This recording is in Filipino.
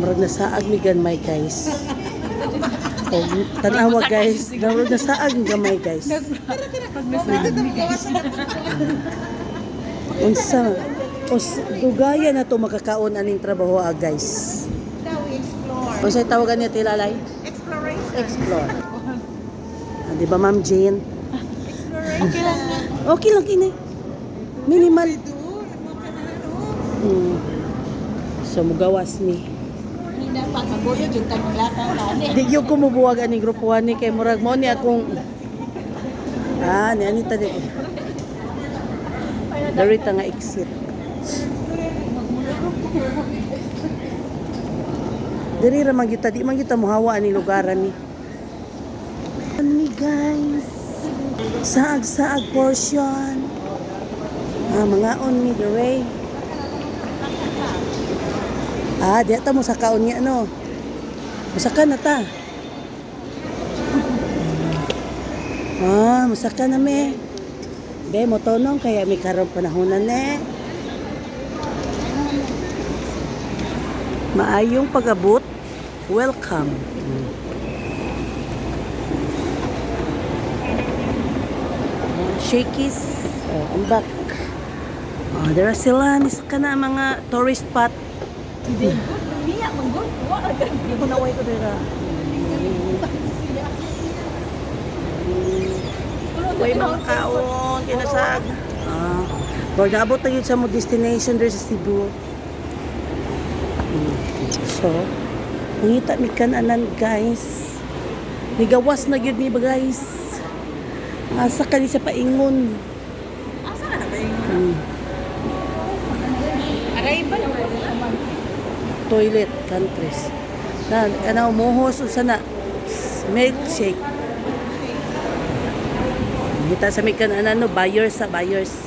Murag nasaag mi gamay guys. O tanawa guys, murag nasaag mi gamay guys. Unsa? Dugaya na to makakaon aning trabaho guys. Unsa tawagan niya tilalay? Explore. Ah, di ba Ma'am Jane? Okay lang. Okay lang kini. Minimal. So mugawas mi. Hindi dapat mabuyo yung tagulatan tani. Di gyud ko mubuwag ani grupo ni kay murag mo ni akong ni anita di. Darita nga exit. Diri ra man kita di man kita mohawa ani lugaran ni. Ani guys. Saag-saag portion. Mga on ni dire. Di ata mo sakaon niya no. Musaka na ta. Musaka na me. Be mo tonong kaya may karon panahonan Maayong pag-abot. Welcome. Shakey's. I'm back. Dara sila. Nisa ka na mga tourist spot. Hindi. Niya manggol. Wala ka. Hindi ko naway ko dira. Uy, mga kaon. Kinasag. Pag naabot na yun sa mo destination there sa Cebu. So, nangita mi kananan guys. Nigawas na yun mi ba guys. Asa ka ni sa paingon. Asa ka na ba yung? Arrival naman. Toilet countries. Kana umuhos usa na milkshake. Kita sa mi kananan no buyers.